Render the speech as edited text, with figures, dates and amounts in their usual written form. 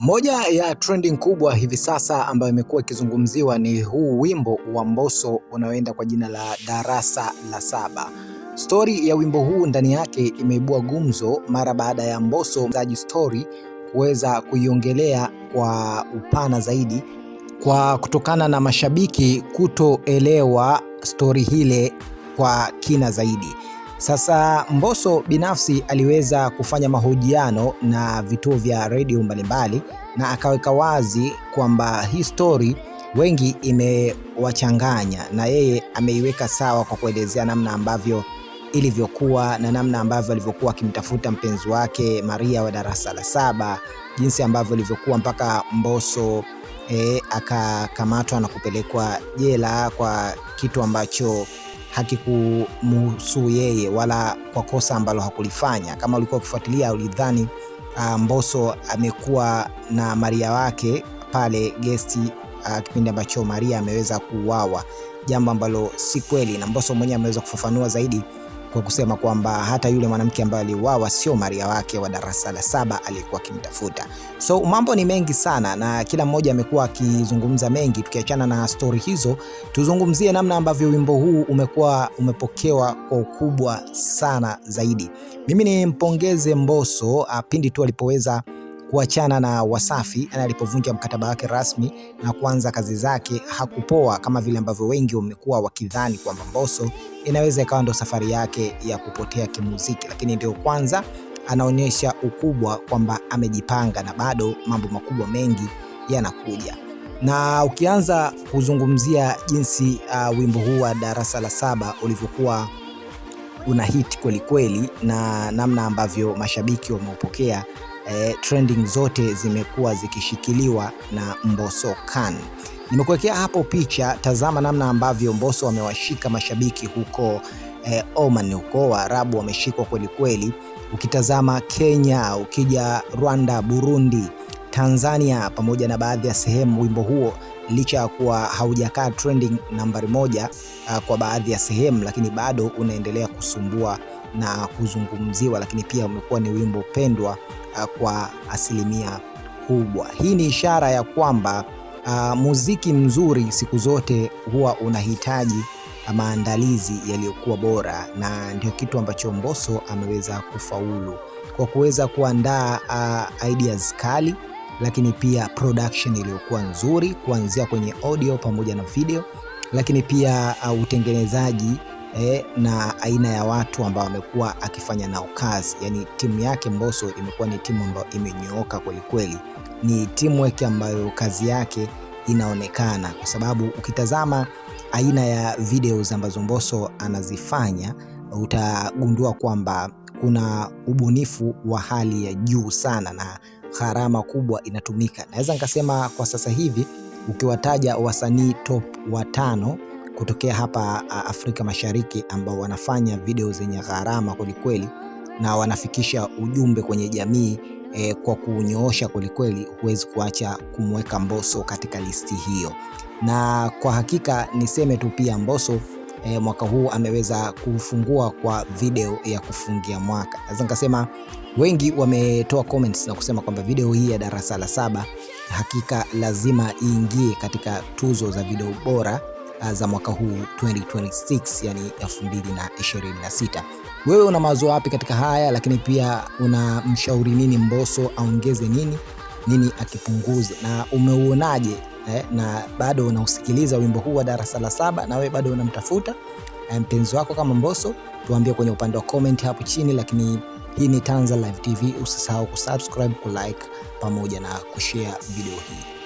Moja ya trending kubwa hivi sasa ambayo imekuwa ikizungumziwa ni huu wimbo wa Mbosso unaoenda kwa jina la Darasa la Saba. Stori ya wimbo huu ndani yake imeibua gumzo mara baada ya Mbosso mzaji story kuweza kuiongelea kwa upana zaidi kwa kutokana na mashabiki kutoelewa stori hile kwa kina zaidi. Sasa Mbosso binafsi aliweza kufanya mahojiano na vituo vya redio mbalimbali na akaweka wazi kwamba hii story wengi imewachanganya, na yeye ameiweka sawa kwa kuelezea namna ambavyo ilivyokuwa na namna ambavyo alivyokuwa akimtafuta mpenzi wake Maria wa Darasa la Saba, jinsi ambavyo ilivyokuwa mpaka Mbosso akakamatwa na kupelekwa jela kwa kitu ambacho hakikumhusu yeye wala kwa kosa ambalo hakulifanya. Kama ulikuwa ukifuatilia ulidhani Mbosso amekuwa na Maria wake pale gesti kipindi ambacho Maria ameweza kuuawa, jambo ambalo si kweli, na Mbosso mwenyewe ameweza kufafanua zaidi kwa kusema kwamba hata yule mwanamke ambaye aliuawa sio Maria wake wa Darasa la Saba aliyekuwa akimtafuta. So mambo ni mengi sana na kila mmoja amekuwa akizungumza mengi. Tukiachana na story hizo, tuzungumzie namna ambavyo wimbo huu umekuwa umepokewa kwa ukubwa sana zaidi. Mimi ni mpongeze Mbosso pindi tu alipoweza kuachana na Wasafi na alipovunja mkataba wake rasmi na kuanza kazi zake. Hakupoa kama vile ambavyo wengi wamekuwa wakidhani kwamba Mbosso inaweza ikawa ndo safari yake ya kupotea kimuziki, lakini ndio kwanza anaonyesha ukubwa kwamba amejipanga na bado mambo makubwa mengi yanakuja. Na ukianza kuzungumzia jinsi wimbo huu wa Darasa la Saba ulivyokuwa una hit kweli kweli na namna ambavyo mashabiki wameupokea, trending zote zimekuwa zikishikiliwa na Mbosso Khan. Nimekuwekea hapo picha, tazama namna ambavyo Mbosso amewashika mashabiki huko Oman, huko Waarabu wameshikwa kweli kweli. Ukitazama Kenya, ukija Rwanda, Burundi, Tanzania pamoja na baadhi ya sehemu, wimbo huo licha ya kuwa haujakaa trending nambari moja kwa baadhi ya sehemu, lakini bado unaendelea kusumbua na kuzungumziwa, lakini pia umekuwa ni wimbo pendwa kwa asilimia kubwa. Hii ni ishara ya kwamba muziki mzuri siku zote huwa unahitaji maandalizi yaliyokuwa bora, na ndio kitu ambacho Mbosso ameweza kufaulu kwa kuweza kuandaa ideas kali, lakini pia production iliyokuwa nzuri kuanzia kwenye audio pamoja na video, lakini pia utengenezaji na aina ya watu ambao wamekuwa akifanya nao kazi. Yani timu yake Mbosso imekuwa ni timu ambayo imenyooka kweli kweli, ni teamwork ambayo kazi yake inaonekana, kwa sababu ukitazama aina ya videos ambazo Mbosso anazifanya utagundua kwamba kuna ubunifu wa hali ya juu sana na gharama kubwa inatumika. Naweza nikasema kwa sasa hivi ukiwataja wasanii top 5 kutokea hapa Afrika Mashariki ambao wanafanya video zenye gharama kwelikweli na wanafikisha ujumbe kwenye jamii kwa kunyoosha kwelikweli, huwezi kuacha kumweka Mbosso katika listi hiyo. Na kwa hakika niseme tu pia Mbosso mwaka huu ameweza kufungua kwa video ya kufungia mwaka. Naweza nikasema wengi wametoa comments na kusema kwamba video hii ya Darasa la Saba hakika lazima iingie katika tuzo za video bora za mwaka huu 2026, yani 2026. Wewe una mawazo wapi katika haya? Lakini pia una mshauri nini Mbosso aongeze nini akipunguze, na umeuonaje na bado unausikiliza wimbo huu wa Darasa la Saba, na wewe bado unamtafuta mpenzi wako kama Mbosso? Tuambie kwenye upande wa comment hapo chini. Lakini hii ni Tanzania Live TV, usisahau kusubscribe, kulike pamoja na kushare video hii.